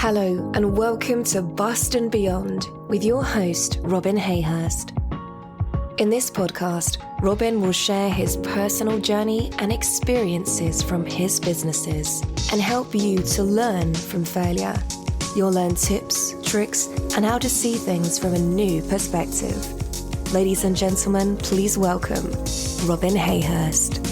Hello and welcome to Bust and Beyond with your host, Robin Hayhurst. In this podcast, Robin will share his personal journey and experiences from his businesses and help you to learn from failure. You'll learn tips, tricks, and how to see things from a new perspective. Ladies and gentlemen, please welcome Robin Hayhurst.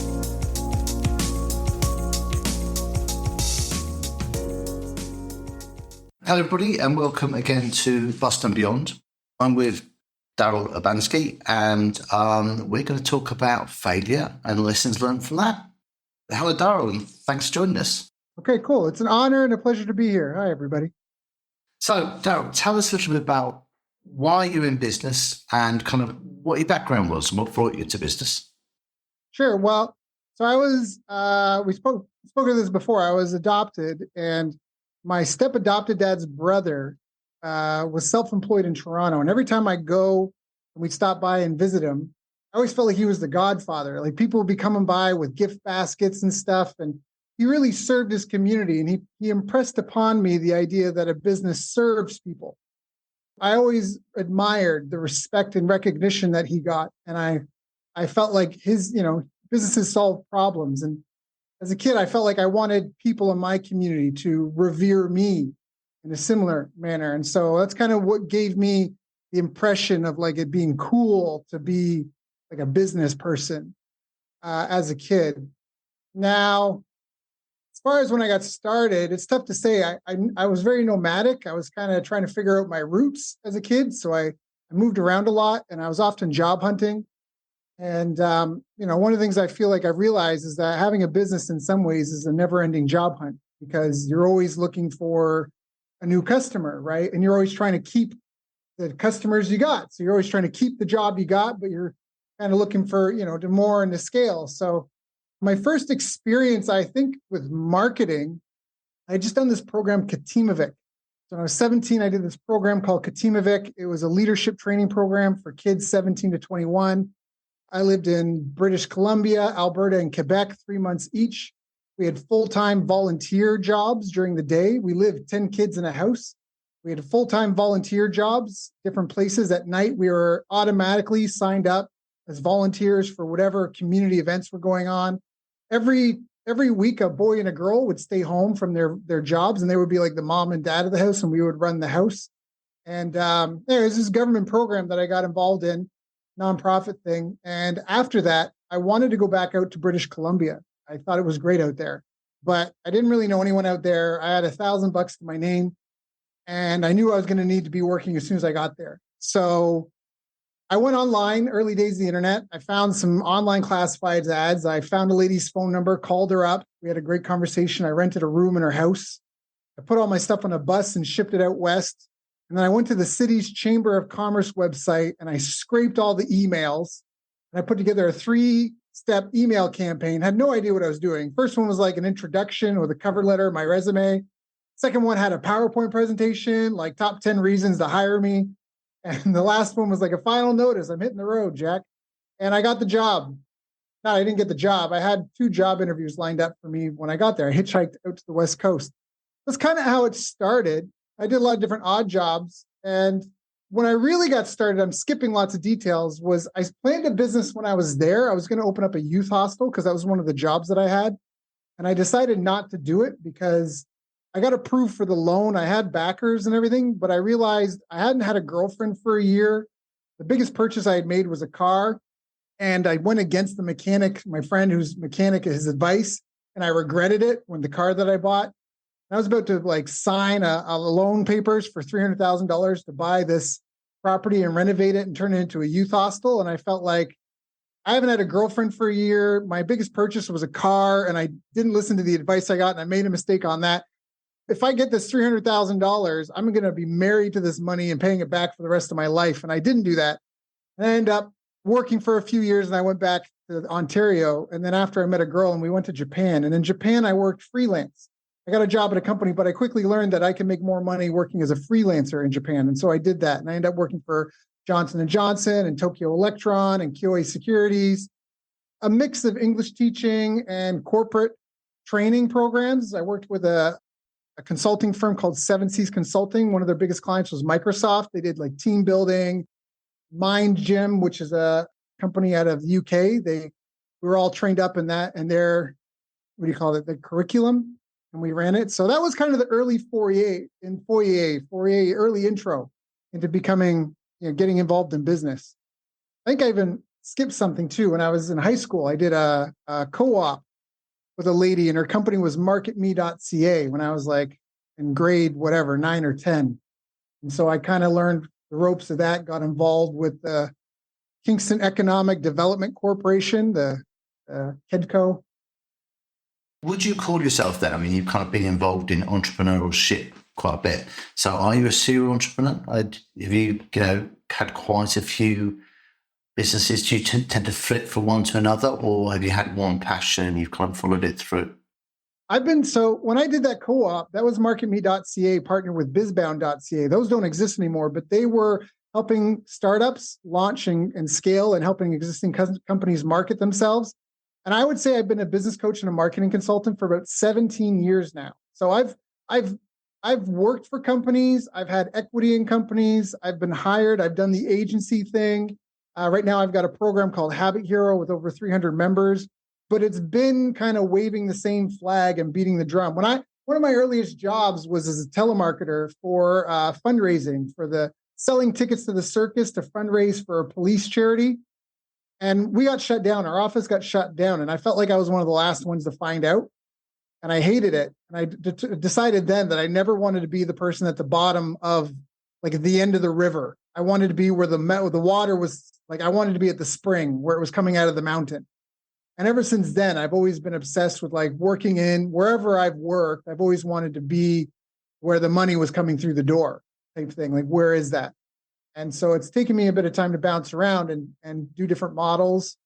Hello everybody and welcome again to Bust and Beyond. I'm with Daryl Urbanski and we're going to talk about failure and lessons learned from that. Hello Daryl and thanks for joining us. Okay, cool. It's an honor and a pleasure to be here. Hi everybody. So Daryl, tell us a little bit about why you're in business and kind of what your background was and what brought you to business. Sure. Well, so I was, we spoke of this before. I was adopted, and my step-adopted dad's brother was self-employed in Toronto. And every time I go and we'd stop by and visit him, I always felt like he was the godfather. Like people would be coming by with gift baskets and stuff. And he really served his community. And he impressed upon me the idea that a business serves people. I always admired the respect and recognition that he got. And I felt like his, businesses solve problems. And as a kid, I felt like I wanted people in my community to revere me in a similar manner. And so that's kind of what gave me the impression of like it being cool to be like a business person as a kid. Now, as far as when I got started, it's tough to say. I was very nomadic. I was kind of trying to figure out my roots as a kid. So I moved around a lot and I was often job hunting. And, one of the things I feel like I've realized is that having a business in some ways is a never-ending job hunt because you're always looking for a new customer, right? And you're always trying to keep the customers you got. So you're always trying to keep the job you got, but you're kind of looking for, to more in the scale. So my first experience, I think, with marketing, I just done this program, Katimovic. So when I was 17, I did this program called Katimovic. It was a leadership training program for kids 17 to 21. I lived in British Columbia, Alberta, and Quebec 3 months each. We had full-time volunteer jobs during the day. We lived 10 kids in a house. We had full-time volunteer jobs, different places. At night, we were automatically signed up as volunteers for whatever community events were going on. Every week, a boy and a girl would stay home from their jobs, and they would be like the mom and dad of the house, and we would run the house. And there's this government program that I got involved in, nonprofit thing. And after that, I wanted to go back out to British Columbia. I thought it was great out there, but I didn't really know anyone out there. I had $1,000 to my name, and I knew I was going to need to be working as soon as I got there. So I went online, early days of the internet. I found some online classifieds ads. I found a lady's phone number, called her up. We had a great conversation. I rented a room in her house. I put all my stuff on a bus and shipped it out west. And then I went to the city's Chamber of Commerce website and I scraped all the emails. And I put together a 3-step email campaign. Had no idea what I was doing. First one was like an introduction with a cover letter, my resume. Second one had a PowerPoint presentation, like top 10 reasons to hire me. And the last one was like a final notice. I'm hitting the road, Jack. And I got the job. No, I didn't get the job. I had 2 job interviews lined up for me when I got there. I hitchhiked out to the West Coast. That's kind of how it started. I did a lot of different odd jobs. And when I really got started, I'm skipping lots of details, was I planned a business when I was there. I was going to open up a youth hostel because that was one of the jobs that I had. And I decided not to do it because I got approved for the loan. I had backers and everything, but I realized I hadn't had a girlfriend for a year. The biggest purchase I had made was a car. And I went against the mechanic, my friend who's mechanic, his advice. And I regretted it when the car that I bought. I was about to sign a loan papers for $300,000 to buy this property and renovate it and turn it into a youth hostel. And I felt like I haven't had a girlfriend for a year. My biggest purchase was a car and I didn't listen to the advice I got and I made a mistake on that. If I get this $300,000, I'm going to be married to this money and paying it back for the rest of my life. And I didn't do that. I ended up working for a few years and I went back to Ontario. And then after I met a girl and we went to Japan, and in Japan, I worked freelance. I got a job at a company, but I quickly learned that I can make more money working as a freelancer in Japan. And so I did that. And I ended up working for Johnson & Johnson and Tokyo Electron and QA Securities, a mix of English teaching and corporate training programs. I worked with a a consulting firm called Seven Seas Consulting. One of their biggest clients was Microsoft. They did like team building, Mind Gym, which is a company out of the UK. We were all trained up in that and their, what do you call it, the curriculum, and we ran it. So that was kind of the early foyer, early intro into becoming, getting involved in business. I think I even skipped something too. When I was in high school, I did a co-op with a lady, and her company was marketme.ca when I was like in grade, whatever, 9 or 10. And so I kind of learned the ropes of that, got involved with the Kingston Economic Development Corporation, the KEDCO. Would you call yourself that? I mean, you've kind of been involved in entrepreneurship quite a bit. So are you a serial entrepreneur? Have you, had quite a few businesses? Do you tend to flip from one to another, or have you had one passion and you've kind of followed it through? When I did that co-op, that was marketme.ca partnered with bizbound.ca. Those don't exist anymore, but they were helping startups launch and scale and helping existing companies market themselves. And I would say I've been a business coach and a marketing consultant for about 17 years now. So I've worked for companies. I've had equity in companies. I've been hired. I've done the agency thing. Right now, I've got a program called Habit Hero with over 300 members, but it's been kind of waving the same flag and beating the drum. One of my earliest jobs was as a telemarketer for fundraising, for the selling tickets to the circus to fundraise for a police charity. And we got shut down. Our office got shut down. And I felt like I was one of the last ones to find out. And I hated it. And I decided then that I never wanted to be the person at the bottom of, like, at the end of the river. I wanted to be where the water was, like, I wanted to be at the spring where it was coming out of the mountain. And ever since then, I've always been obsessed with, like, working in wherever I've worked. I've always wanted to be where the money was coming through the door type thing. Like, where is that? And so it's taken me a bit of time to bounce around and do different models.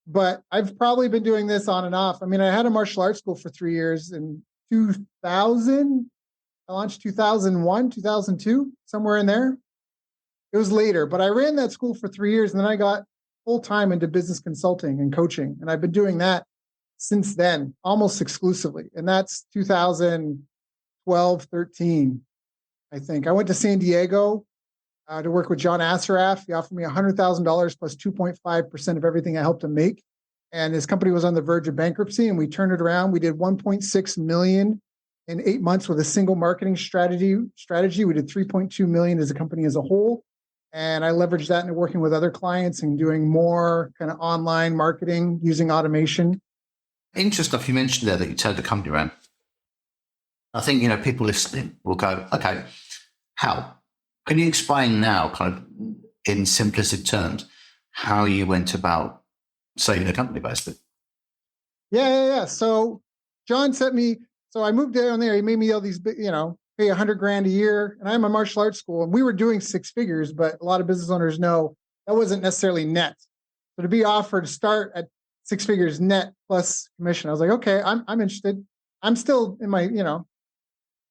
But I've probably been doing this on and off. I mean, I had a martial arts school for 3 years in 2000. I launched 2001, 2002, somewhere in there. It was later, but I ran that school for 3 years, and then I got full-time into business consulting and coaching. And I've been doing that since then, almost exclusively. And that's 2012, 13, I think. I went to San Diego to work with John Assaraf. He offered me $100,000 plus 2.5% of everything I helped him make. And his company was on the verge of bankruptcy, and we turned it around. We did 1.6 million in 8 months with a single marketing strategy. We did 3.2 million as a company as a whole. And I leveraged that into working with other clients and doing more kind of online marketing using automation. Interesting stuff you mentioned there that you turned the company around. I think, people listening will go, okay, how? Can you explain now, kind of in simplistic terms, how you went about saving the company, basically? Yeah. So John sent me, so I moved down there. He made me all these, pay $100,000 a year. And I'm a martial arts school, and we were doing 6 figures, but a lot of business owners know that wasn't necessarily net. So to be offered to start at 6 figures net plus commission, I was like, okay, I'm interested. I'm still in my,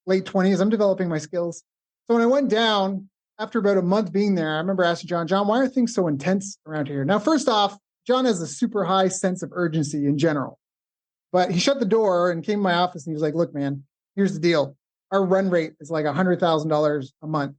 late 20s. I'm developing my skills. So when I went down, after about a month being there, I remember asking John, why are things so intense around here? Now, first off, John has a super high sense of urgency in general. But he shut the door and came to my office, and he was like, look, man, here's the deal. Our run rate is like $100,000 a month.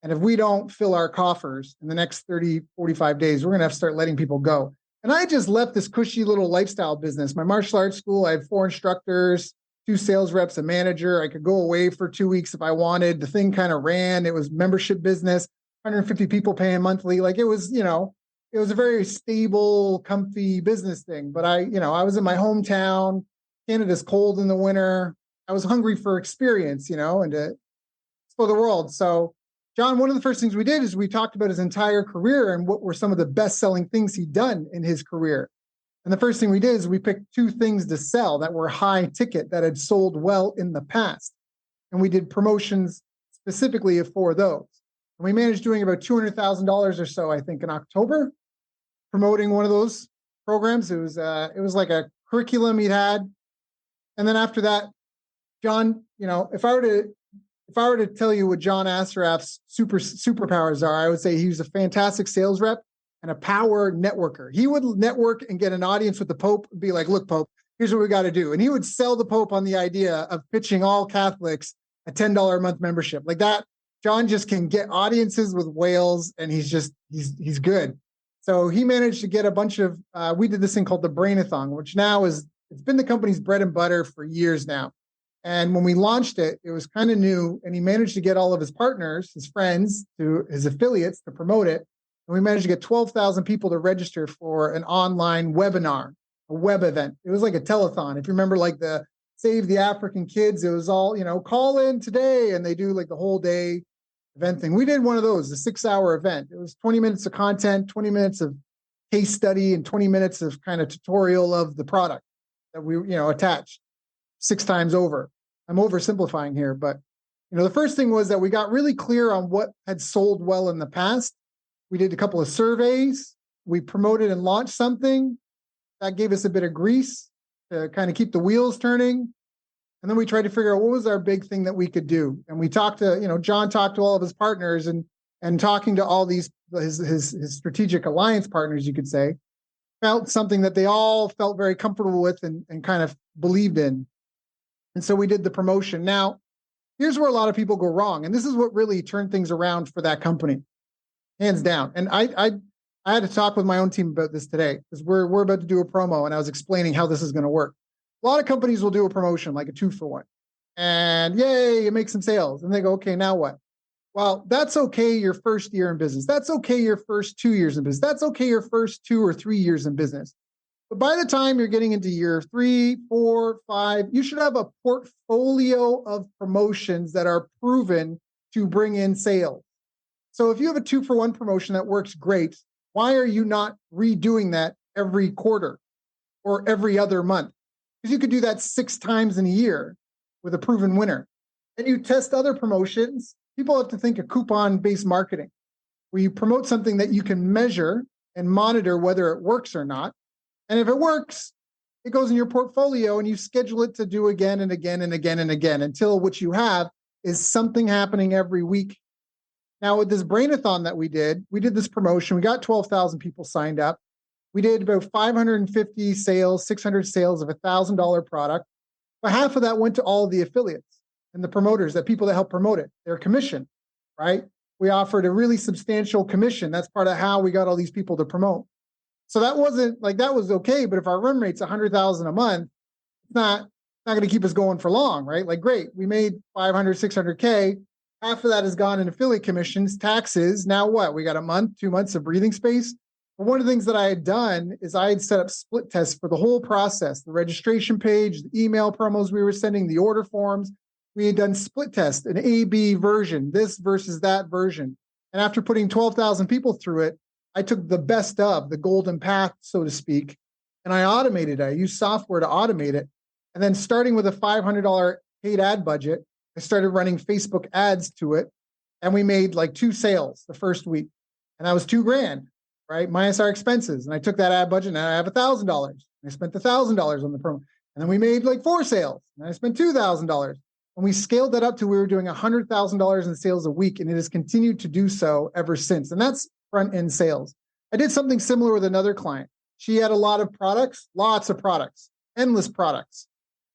And if we don't fill our coffers in the next 30, 45 days, we're going to have to start letting people go. And I just left this cushy little lifestyle business. My martial arts school, I had 4 instructors, 2 sales reps, a manager. I could go away for 2 weeks if I wanted. The thing kind of ran. It was membership business, 150 people paying monthly. Like, it was, it was a very stable, comfy business thing. But I was in my hometown. Canada's cold in the winter. I was hungry for experience, and to explore the world. So John, one of the first things we did is we talked about his entire career and what were some of the best-selling things he'd done in his career. And the first thing we did is we picked 2 things to sell that were high ticket that had sold well in the past. And we did promotions specifically for those. And we managed doing about $200,000 or so, I think, in October, promoting one of those programs. It was like a curriculum he'd had. And then after that, John, if I were to tell you what John Assaraf's superpowers are, I would say he was a fantastic sales rep and a power networker. He would network and get an audience with the Pope and be like, look, Pope, here's what we got to do. And he would sell the Pope on the idea of pitching all Catholics a $10 a month membership. Like that, John just can get audiences with whales, and he's good. So he managed to get a bunch of, we did this thing called the Brainathon, which now it's been the company's bread and butter for years now. And when we launched it, it was kind of new, and he managed to get all of his partners, his friends, his affiliates to promote it. And we managed to get 12,000 people to register for an online webinar, a web event. It was like a telethon. If you remember, like the Save the African Kids, it was all, call in today, and they do like the whole day event thing. We did one of those, a 6-hour event. It was 20 minutes of content, 20 minutes of case study, and 20 minutes of kind of tutorial of the product that we, attached 6 times over. I'm oversimplifying here, but the first thing was that we got really clear on what had sold well in the past. We did a couple of surveys. We promoted and launched something that gave us a bit of grease to kind of keep the wheels turning. And then we tried to figure out what was our big thing that we could do. And we talked to, John talked to all of his partners and talking to all these, his strategic alliance partners, you could say, felt something that they all felt very comfortable with and kind of believed in. And so we did the promotion. Now, here's where a lot of people go wrong. And this is what really turned things around for that company, hands down. And I had to talk with my own team about this today because we're about to do a promo, and I was explaining how this is going to work. A lot of companies will do a promotion like a 2-for-1, and yay, it makes some sales. And they go, okay, now what? Well, that's okay your first year in business. That's okay your first 2 years in business. That's okay your first 2 or 3 years in business. But by the time you're getting into year 3, 4, 5, you should have a portfolio of promotions that are proven to bring in sales. So if you have a 2-for-1 promotion that works great, why are you not redoing that every quarter or every other month? Because you could do that 6 times in a year with a proven winner. And you test other promotions. People have to think of coupon-based marketing, where you promote something that you can measure and monitor whether it works or not. And if it works, it goes in your portfolio and you schedule it to do again and again and again and again until what you have is something happening every week. Now, with this Brainathon that we did this promotion. We got 12,000 people signed up. We did about 550 sales, 600 sales of a $1,000 product. But half of that went to all of the affiliates and the promoters, the people that help promote it, their commission, right? We offered a really substantial commission. That's part of how we got all these people to promote. So that wasn't like, that was okay. But if our run rate's 100,000 a month, it's not going to keep us going for long, right? Like, great, we made 500, 600K. Half of that has gone in affiliate commissions, taxes. Now what? We got a month, 2 months of breathing space. But one of the things that I had done is I had set up split tests for the whole process, the registration page, the email promos we were sending, the order forms. We had done split tests, an A/B version, this versus that version. And after putting 12,000 people through it, I took the best of the golden path, so to speak, and I automated it. I used software to automate it. And then starting with a $500 paid ad budget, I started running Facebook ads to it. And we made like 2 sales the first week. And that was $2,000, right? Minus our expenses. And I took that ad budget and I have $1,000. And I spent $1,000 on the promo. And then we made like 4 sales. And I spent $2,000. And we scaled that up to we were doing $100,000 in sales a week. And it has continued to do so ever since. And that's front end sales. I did something similar with another client. She had a lot of products, lots of products, endless products.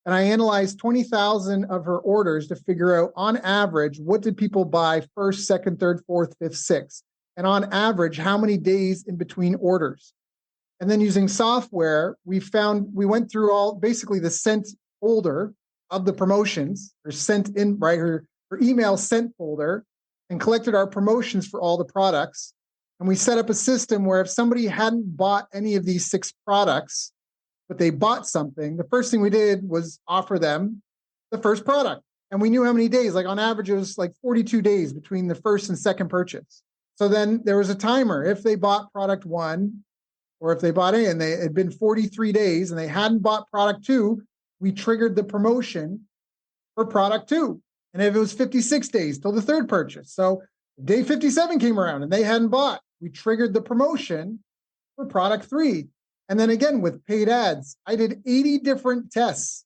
And I analyzed 20,000 of her orders to figure out on average, what did people buy first, second, third, fourth, fifth, sixth? And on average, how many days in between orders? And then using software, we went through all basically the sent folder of the promotions, or sent in, right? Her email sent folder, and collected our promotions for all the products. And we set up a system where if somebody hadn't bought any of these 6 products, but they bought something, the first thing we did was offer them the first product. And we knew how many days, like on average, it was like 42 days between the first and second purchase. So then there was a timer. If they bought product 1, or if they bought it and it had been 43 days and they hadn't bought product 2, we triggered the promotion for product 2. And if it was 56 days till the third purchase. So day 57 came around and they hadn't bought, we triggered the promotion for product 3. And then again, with paid ads, I did 80 different tests.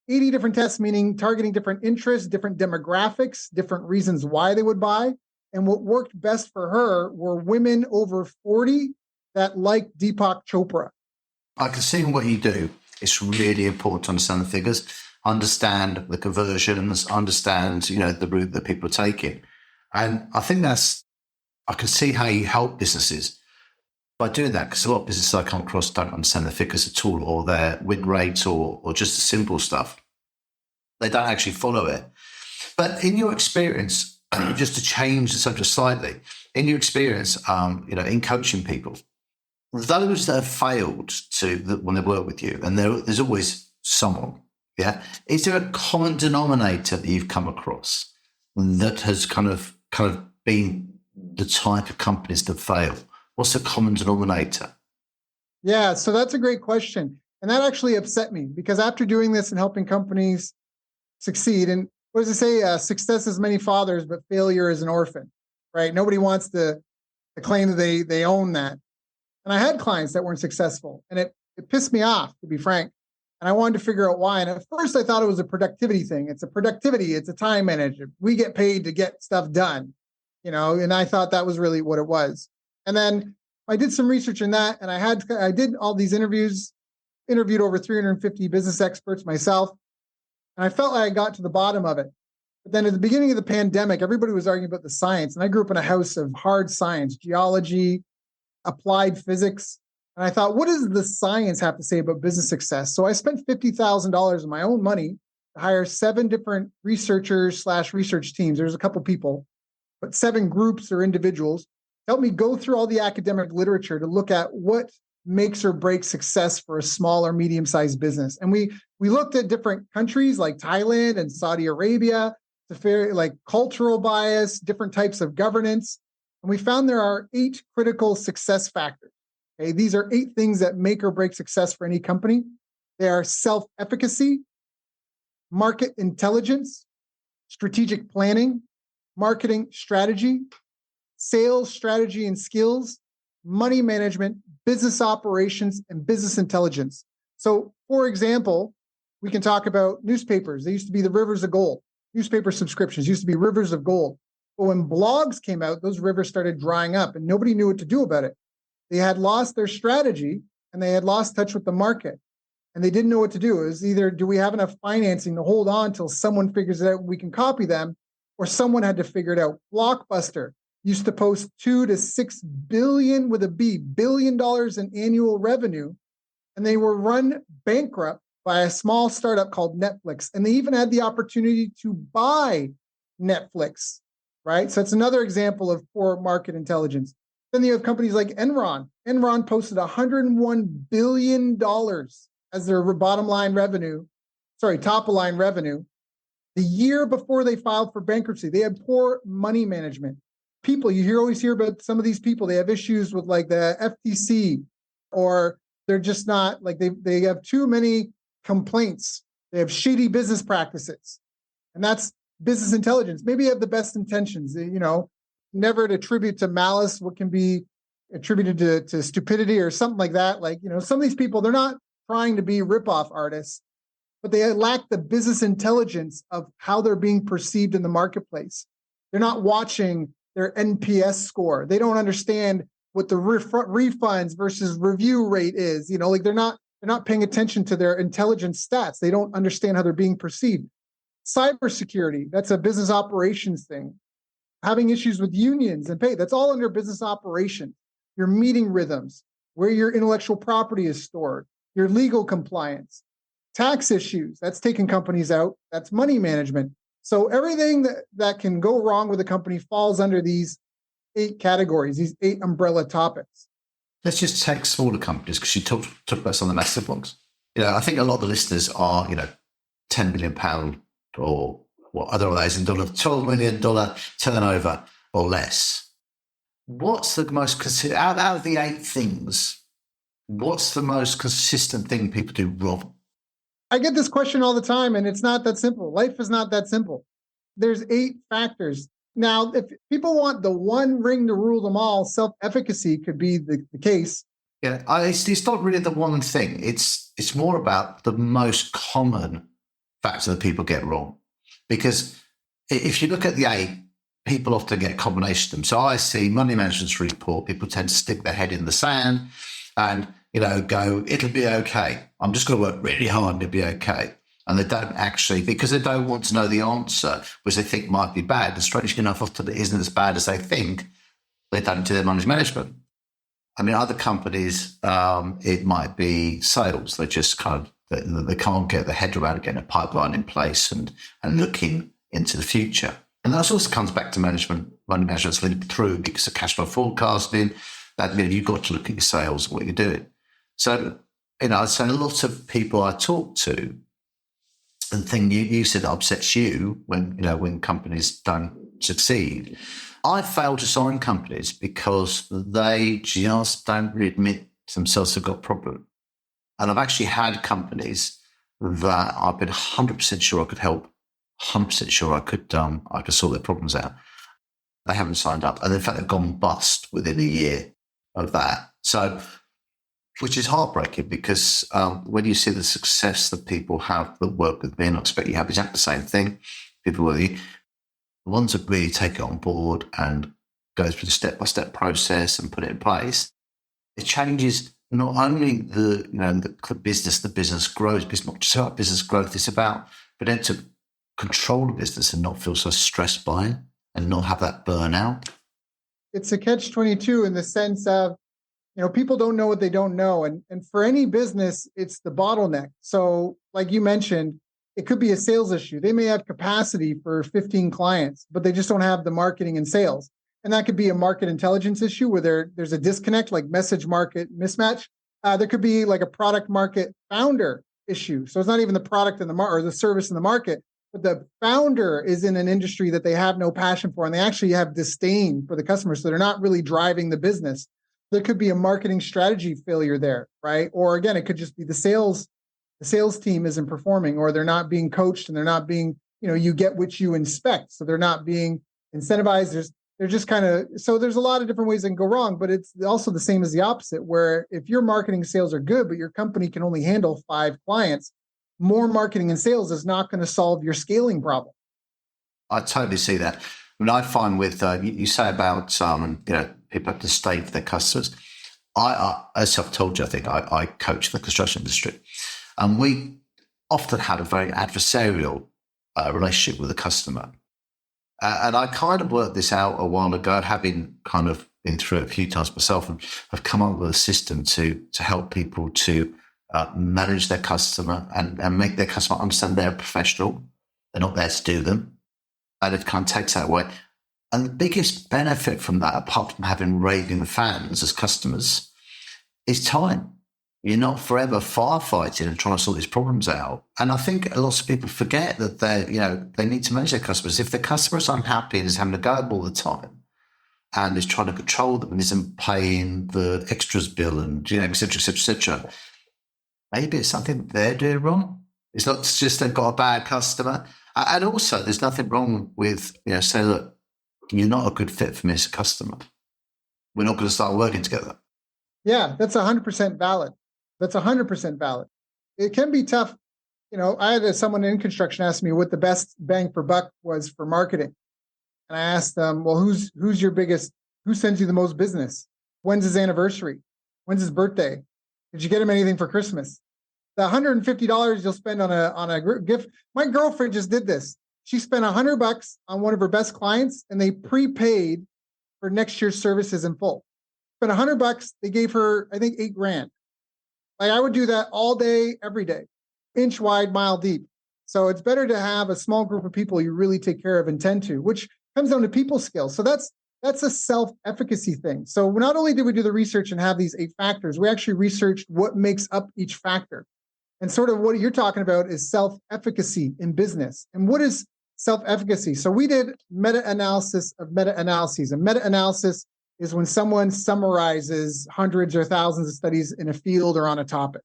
80 different tests, meaning targeting different interests, different demographics, different reasons why they would buy. And what worked best for her were women over 40 that liked Deepak Chopra. I can see what you do. it's really important to understand the figures, understand the conversions, understand, the route that people are taking. And I think I can see how you help businesses by doing that, because a lot of businesses I come across don't understand the figures at all, or their win rates, or just the simple stuff. They don't actually follow it. But in your experience, just to change the subject slightly, in your experience, in coaching people, those that have failed when they work with you, and there's always someone, yeah, is there a common denominator that you've come across that has kind of been the type of companies that fail? What's the common denominator? Yeah, so that's a great question. And that actually upset me, because after doing this and helping companies succeed, and what does it say? Success has many fathers, but failure is an orphan, right? Nobody wants to claim that they own that. And I had clients that weren't successful, and it pissed me off, to be frank. And I wanted to figure out why. And at first I thought it was a productivity thing. It's a time management. We get paid to get stuff done, and I thought that was really what it was. And then I did some research in that, and I did all these interviews, interviewed over 350 business experts myself, and I felt like I got to the bottom of it. But then at the beginning of the pandemic, everybody was arguing about the science, and I grew up in a house of hard science, geology, applied physics, and I thought, what does the science have to say about business success? So I spent $50,000 of my own money to hire 7 different researchers/research teams. There's a couple people, but 7 groups or individuals help me go through all the academic literature to look at what makes or breaks success for a small or medium-sized business. And we looked at different countries like Thailand and Saudi Arabia, like cultural bias, different types of governance. And we found there are 8 critical success factors. Okay, these are 8 things that make or break success for any company. They are self-efficacy, market intelligence, strategic planning, marketing strategy, sales strategy and skills, money management, business operations, and business intelligence. So, for example, we can talk about newspapers. They used to be the rivers of gold. Newspaper subscriptions used to be rivers of gold. But when blogs came out, those rivers started drying up, and nobody knew what to do about it. They had lost their strategy, and they had lost touch with the market, and they didn't know what to do. It was either, do we have enough financing to hold on until someone figures it out, we can copy them, or someone had to figure it out. Blockbuster used to post $2 to $6 billion with a B, billion dollars in annual revenue, and they were run bankrupt by a small startup called Netflix. And they even had the opportunity to buy Netflix, right? So it's another example of poor market intelligence. Then you have companies like Enron. Enron posted $101 billion as their top line revenue, the year before they filed for bankruptcy. They had poor money management. People, always hear about some of these people, they have issues with like the FTC, or they're just not, like they have too many complaints. They have shady business practices. And that's business intelligence. Maybe you have the best intentions, never to attribute to malice what can be attributed to stupidity or something like that. Like, some of these people, they're not trying to be ripoff artists, but they lack the business intelligence of how they're being perceived in the marketplace. They're not watching their NPS score. They don't understand what the refunds versus review rate is. They're not paying attention to their intelligence stats. They don't understand how they're being perceived. Cybersecurity, that's a business operations thing. Having issues with unions and pay, that's all under business operations. Your meeting rhythms, where your intellectual property is stored, your legal compliance, tax issues, that's taking companies out, that's money management. So everything that can go wrong with a company falls under these 8 categories, these 8 umbrella topics. Let's just take smaller companies, because you talked about some of the massive ones. I think a lot of the listeners are, £10 million or what otherwise in dollar, $12 million turnover or less. What's the most out of the 8 things? What's the most consistent thing people do wrong? I get this question all the time, and it's not that simple. Life is not that simple. There's 8 factors. Now, if people want the one ring to rule them all, self-efficacy could be the case. Yeah, it's not really the one thing. It's more about the most common factor that people get wrong. Because if you look at the 8, people often get a combination of them. So I see money management's really poor. People tend to stick their head in the sand, and go, it'll be okay. I'm just going to work really hard and it'll be okay. And they don't actually, because they don't want to know the answer, which they think might be bad. And strangely enough, often it isn't as bad as they think. They don't do their money management. I mean, other companies, it might be sales. They just they can't get their head around getting a pipeline in place and looking into the future. And that also comes back to management, money management linked through because of cash flow forecasting. That you've got to look at your sales and what you're doing. So, I'd say a lot of people I talk to, and the thing you said upsets you when companies don't succeed. I fail to sign companies because they just don't really admit to themselves they've got a problem. And I've actually had companies that I've been 100% sure I could help, 100% sure I could sort their problems out. They haven't signed up. And in fact, they've gone bust within a year of that. So, which is heartbreaking because when you see the success that people have that work with me, and I expect you have exactly the same thing, people with you, the ones that really take it on board and go through the step-by-step process and put it in place, it changes not only the business grows, but it's not just about business growth, it's about being able to control the business and not feel so stressed by it and not have that burnout. It's a catch-22 in the sense of, people don't know what they don't know. And for any business, it's the bottleneck. So like you mentioned, it could be a sales issue. They may have capacity for 15 clients, but they just don't have the marketing and sales. And that could be a market intelligence issue where there's a disconnect, like message market mismatch. There could be like a product market founder issue. So it's not even the product in the market or the service in the market, but the founder is in an industry that they have no passion for, and they actually have disdain for the customer. So they're not really driving the business. There could be a marketing strategy failure there, right? Or again, it could just be the sales team isn't performing, or they're not being coached and they're not being, you get what you inspect. So they're not being incentivized. They're just so there's a lot of different ways that can go wrong, but it's also the same as the opposite, where if your marketing sales are good, but your company can only handle 5 clients, more marketing and sales is not going to solve your scaling problem. I totally see that. I mean, I find with, you say about, people have to stay for their customers. As I've told you, I think I coach the construction industry, and we often had a very adversarial relationship with the customer. And I kind of worked this out a while ago, having kind of been through it a few times myself, and I've come up with a system to help people to manage their customer and make their customer understand they're a professional. They're not there to do them. And it kind of takes that away. And the biggest benefit from that, apart from having raving fans as customers, is time. You're not forever firefighting and trying to sort these problems out. And I think a lot of people forget that they need to manage their customers. If the customer's unhappy and is having to go all the time and is trying to control them and isn't paying the extras bill and, et cetera, et cetera, et cetera, maybe it's something they're doing wrong. It's not just they've got a bad customer. And also, there's nothing wrong with, say, look, you're not a good fit for me as a customer. We're not going to start working together. Yeah, that's 100% valid. That's 100% valid. It can be tough. I had someone in construction ask me what the best bang for buck was for marketing. And I asked them, well, who's your biggest, who sends you the most business? When's his anniversary? When's his birthday? Did you get him anything for Christmas? The $150 you'll spend on a gift. My girlfriend just did this. She spent $100 on one of her best clients, and they prepaid for next year's services in full. Spent $100. They gave her, I think, $8,000. Like, I would do that all day, every day, inch wide, mile deep. So it's better to have a small group of people you really take care of and tend to, which comes down to people skills. So that's a self-efficacy thing. So not only did we do the research and have these 8 factors, we actually researched what makes up each factor. And sort of what you're talking about is self-efficacy in business. And what is self-efficacy? So we did meta-analysis of meta-analyses. And meta-analysis is when someone summarizes hundreds or thousands of studies in a field or on a topic.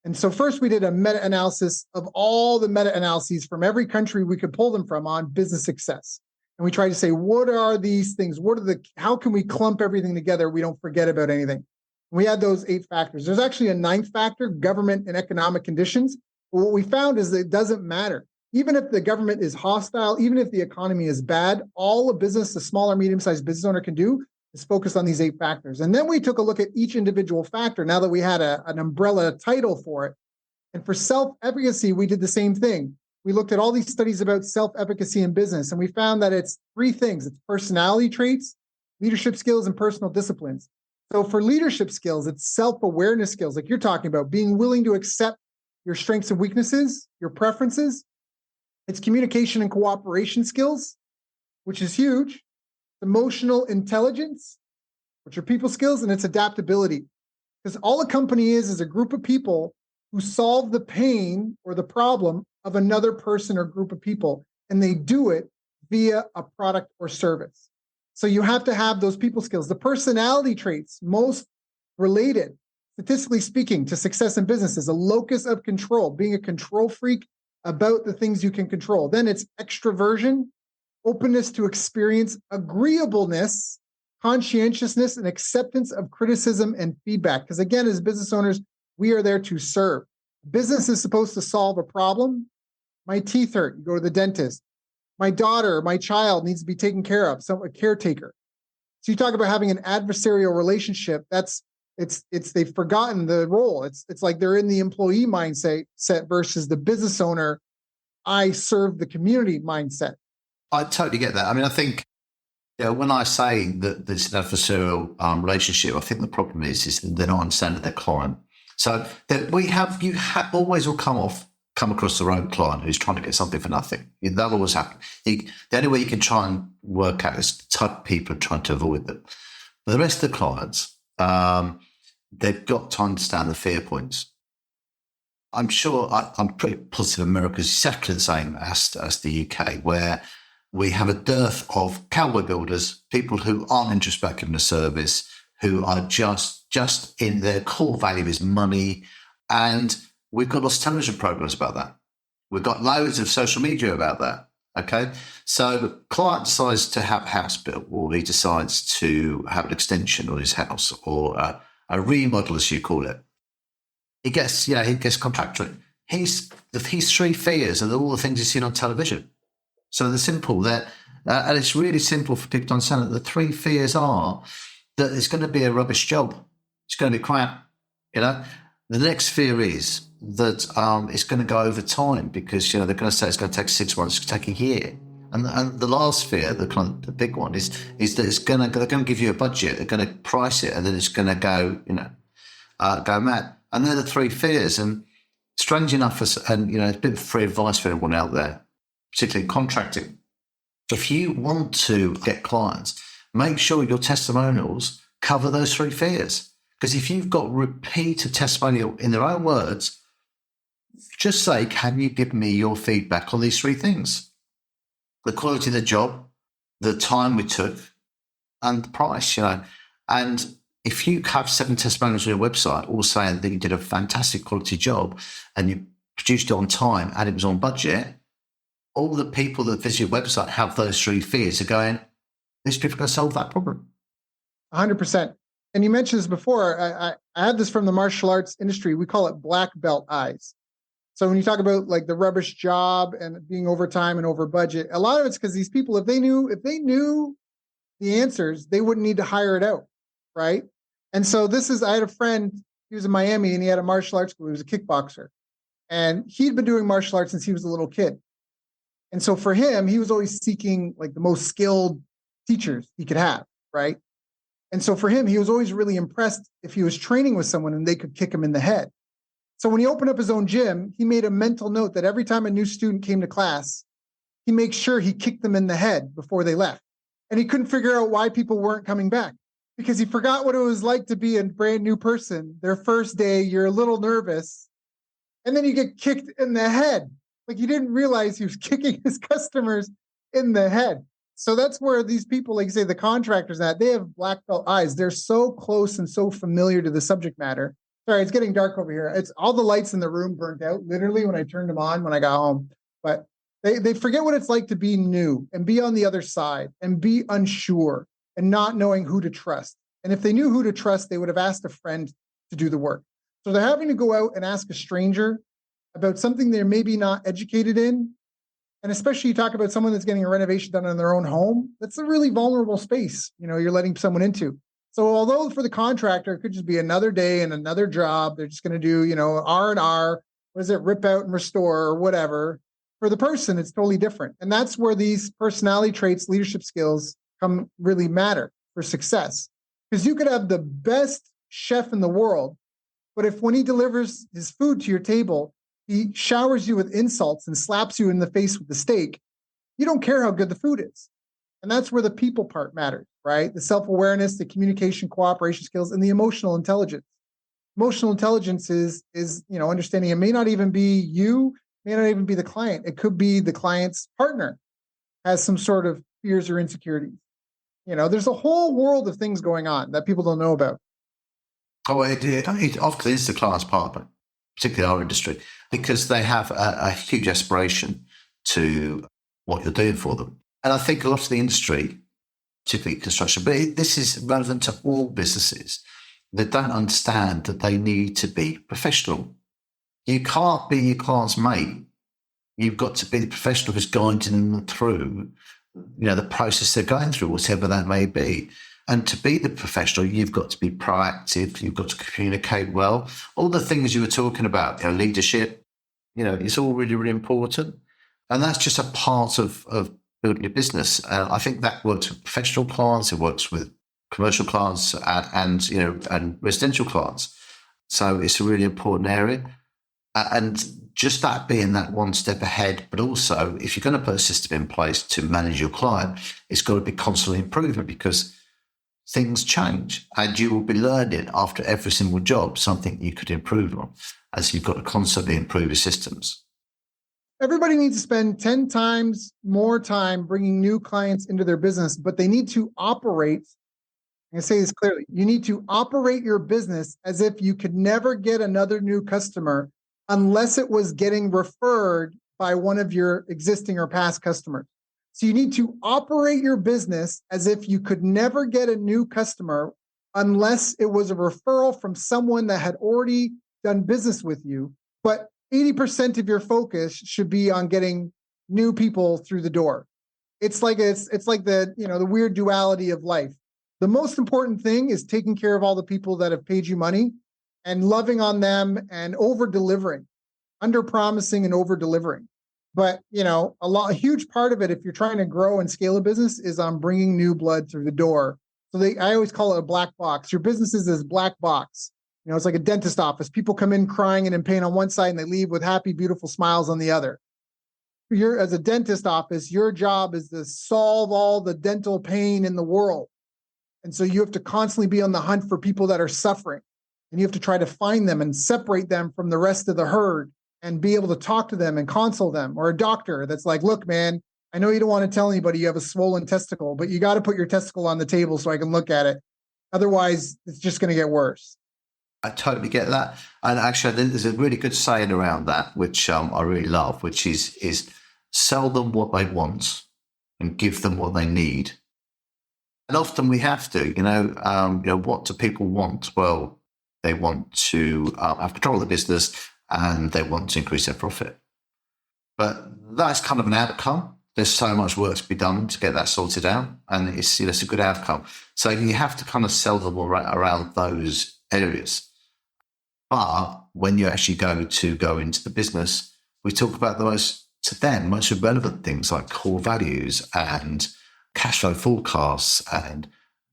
And so first we did a meta-analysis of all the meta-analyses from every country we could pull them from on business success. And we tried to say, what are these things? How can we clump everything together? We don't forget about anything. We had those 8 factors. There's actually a 9th factor, government and economic conditions. But what we found is that it doesn't matter. Even if the government is hostile, even if the economy is bad, all a business, a small or medium-sized business owner can do is focused on these 8 factors. And then we took a look at each individual factor now that we had an umbrella title for it. And for self-efficacy, we did the same thing. We looked at all these studies about self-efficacy in business, and we found that it's 3 things. It's personality traits, leadership skills, and personal disciplines. So for leadership skills, it's self-awareness skills, like you're talking about, being willing to accept your strengths and weaknesses, your preferences. It's communication and cooperation skills, which is huge. Emotional intelligence, which are people skills, and it's adaptability. Because all a company is a group of people who solve the pain or the problem of another person or group of people, and they do it via a product or service. So you have to have those people skills. The personality traits most related, statistically speaking, to success in business is a locus of control, being a control freak about the things you can control. Then it's extroversion, openness to experience, agreeableness, conscientiousness, and acceptance of criticism and feedback. Because again, as business owners, we are there to serve. Business is supposed to solve a problem. My teeth hurt, you go to the dentist. My daughter, my child needs to be taken care of, a caretaker. So you talk about having an adversarial relationship. They've forgotten the role. It's like they're in the employee mindset versus the business owner, I serve the community mindset. I totally get that. I mean, I think when I say that there's an adversarial relationship, I think the problem is that they're not understanding their client. So that you have always will come across their own client who's trying to get something for nothing. That'll always happen. The only way you can try and work out is the type of people trying to avoid them. But the rest of the clients, they've got to understand the fear points. I'm sure I'm pretty positive America is exactly the same as the UK, where we have a dearth of cowboy builders, people who aren't interested in the service, who are just in their core value is money. And we've got lots of television programs about that. We've got loads of social media about that. Okay. So the client decides to have a house built, or he decides to have an extension on his house, or a remodel, as you call it. He gets contracted. He's 3 fears of all the things he's seen on television. So they're simple. And it's really simple for people to understand that the 3 fears are that it's going to be a rubbish job. It's going to be crap. The next fear is that it's going to go over time, because they're going to say it's going to take 6 months, it's going to take a year. And the last fear, the big one, is that they're going to give you a budget, they're going to price it, and then it's going to go go mad. And they're the 3 fears. And strange enough, it's a bit of free advice for everyone out there, particularly contracting. If you want to get clients, make sure your testimonials cover those 3 fears. Because if you've got repeated testimonial in their own words, just say, can you give me your feedback on these 3 things? The quality of the job, the time we took, and the price, And if you have 7 testimonials on your website all saying that you did a fantastic quality job and you produced it on time and it was on budget, all the people that visit your website have those 3 fears, are going, these people are going to solve that problem. 100%. And you mentioned this before. I had this from the martial arts industry. We call it black belt eyes. So when you talk about like the rubbish job and being overtime and over budget, a lot of it's because these people, if they knew the answers, they wouldn't need to hire it out, right? And so I had a friend, he was in Miami and he had a martial arts school. He was a kickboxer. And he'd been doing martial arts since he was a little kid. And so for him, he was always seeking like the most skilled teachers he could have, right? And so for him, he was always really impressed if he was training with someone and they could kick him in the head. So when he opened up his own gym, he made a mental note that every time a new student came to class, he makes sure he kicked them in the head before they left. And he couldn't figure out why people weren't coming back, because he forgot what it was like to be a brand new person. Their first day, you're a little nervous, and then you get kicked in the head. Like, he didn't realize he was kicking his customers in the head. So that's where these people, like you say, the contractors, they have black belt eyes. They're so close and so familiar to the subject matter. Sorry, it's getting dark over here. It's all the lights in the room burnt out, literally, when I turned them on when I got home. But they forget what it's like to be new and be on the other side and be unsure and not knowing who to trust. And if they knew who to trust, they would have asked a friend to do the work. So they're having to go out and ask a stranger about something they're maybe not educated in. And especially you talk about someone that's getting a renovation done in their own home. That's a really vulnerable space, you're letting someone into. So although for the contractor, it could just be another day and another job, they're just going to do, R&R, what is it, rip out and restore or whatever. For the person, it's totally different. And that's where these personality traits, leadership skills really matter for success. Because you could have the best chef in the world, but if when he delivers his food to your table, he showers you with insults and slaps you in the face with the steak, you don't care how good the food is. And that's where the people part matters, right? The self-awareness, the communication, cooperation skills, and the emotional intelligence. Emotional intelligence is understanding it may not even be you, may not even be the client. It could be the client's partner has some sort of fears or insecurities. There's a whole world of things going on that people don't know about. Oh, it often is the client's partner, particularly our industry, because they have a huge aspiration to what you're doing for them. And I think a lot of the industry, particularly construction, but this is relevant to all businesses, they don't understand that they need to be professional. You can't be your client's mate. You've got to be the professional who's guiding them through, the process they're going through, whatever that may be. And to be the professional, you've got to be proactive. You've got to communicate well. All the things you were talking about, leadership, it's all really, really important. And that's just a part of building your business. I think that works with professional clients. It works with commercial clients and residential clients. So it's a really important area. And just that being that one step ahead, but also if you're going to put a system in place to manage your client, it's got to be constantly improving because things change and you will be learning after every single job something you could improve on as you've got to constantly improve your systems. Everybody needs to spend 10 times more time bringing new clients into their business, but they need to operate. I'm going to say this clearly. You need to operate your business as if you could never get another new customer unless it was getting referred by one of your existing or past customers. So you need to operate your business as if you could never get a new customer unless it was a referral from someone that had already done business with you. But 80% of your focus should be on getting new people through the door. It's like the the weird duality of life. The most important thing is taking care of all the people that have paid you money and loving on them and over-delivering, under-promising and over-delivering. But, a huge part of it, if you're trying to grow and scale a business, is on bringing new blood through the door. So I always call it a black box. Your business is this black box. It's like a dentist office. People come in crying and in pain on one side and they leave with happy, beautiful smiles on the other. As a dentist office, your job is to solve all the dental pain in the world. And so you have to constantly be on the hunt for people that are suffering. And you have to try to find them and separate them from the rest of the herd and be able to talk to them and console them. Or a doctor that's like, look, man, I know you don't want to tell anybody you have a swollen testicle, but you got to put your testicle on the table so I can look at it. Otherwise, it's just going to get worse. I totally get that. And actually, there's a really good saying around that, which I really love, which is sell them what they want and give them what they need. And often we have to, what do people want? Well, they want to have control of the business and they want to increase their profit. But that's kind of an outcome. There's so much work to be done to get that sorted out. And it's a good outcome. So you have to kind of sell them around those areas. But when you actually go into the business, we talk about the most relevant things like core values and cash flow forecasts, and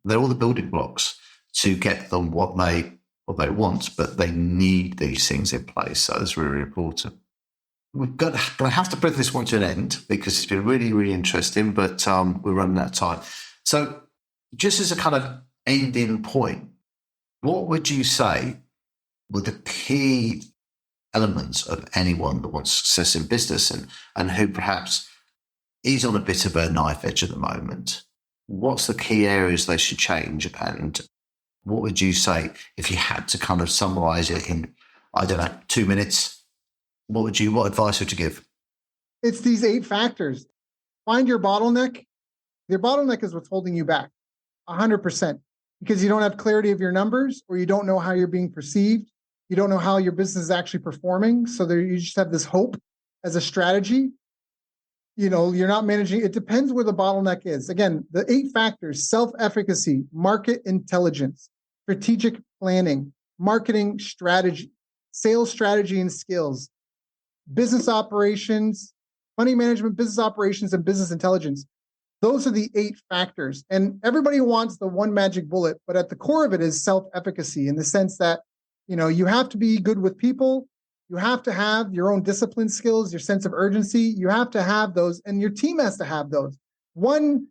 they're all the building blocks to get them what they want, but they need these things in place. So that's really, really important. We're have to bring this one to an end because it's been really, really interesting, but we're running out of time. So just as a kind of ending point, what would you say were the key elements of anyone that wants success in business and who perhaps is on a bit of a knife edge at the moment? What's the key areas they should change? And what would you say if you had to kind of summarize it in, 2 minutes? What advice would you give? It's these 8 factors. Find your bottleneck. Your bottleneck is what's holding you back 100% because you don't have clarity of your numbers or you don't know how you're being perceived. You don't know how your business is actually performing. So you just have this hope as a strategy. you're not managing. It depends where the bottleneck is. Again, the 8 factors: self-efficacy, market intelligence, strategic planning, marketing strategy, sales strategy and skills, business operations, money management, business operations, and business intelligence. Those are the 8 factors. And everybody wants the one magic bullet, but at the core of it is self-efficacy, in the sense that, you have to be good with people. You have to have your own discipline skills, your sense of urgency. You have to have those, and your team has to have those. One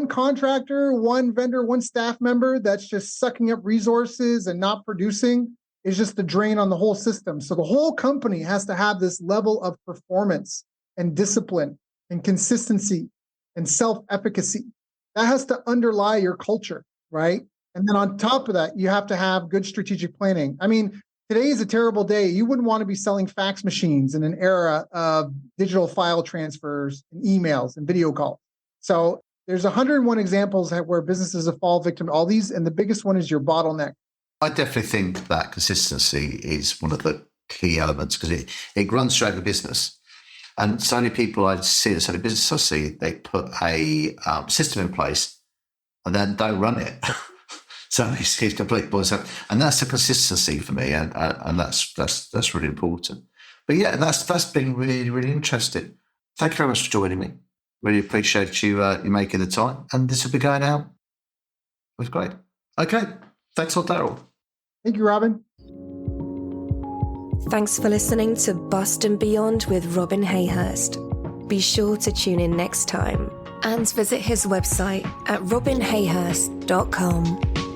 contractor, one vendor, one staff member that's just sucking up resources and not producing is just the drain on the whole system. So the whole company has to have this level of performance and discipline and consistency and self-efficacy. That has to underlie your culture, right? And then on top of that, you have to have good strategic planning. I mean, today is a terrible day. You wouldn't want to be selling fax machines in an era of digital file transfers and emails and video calls. So there's 101 examples where businesses have fallen victim to all these, and the biggest one is your bottleneck. I definitely think that consistency is one of the key elements, because it runs throughout the business. And so many people I see, so many businesses I see, they put a system in place and then don't run it. So it's complete boys up, and that's the consistency for me, and that's really important. But yeah, that's been really, really interesting. Thank you very much for joining me. Really appreciate you making the time, and this will be going out. It was great. Okay, thanks a lot, Daryl. Thank you, Robin. Thanks for listening to Bust and Beyond with Robin Hayhurst. Be sure to tune in next time and visit his website at robinhayhurst.com.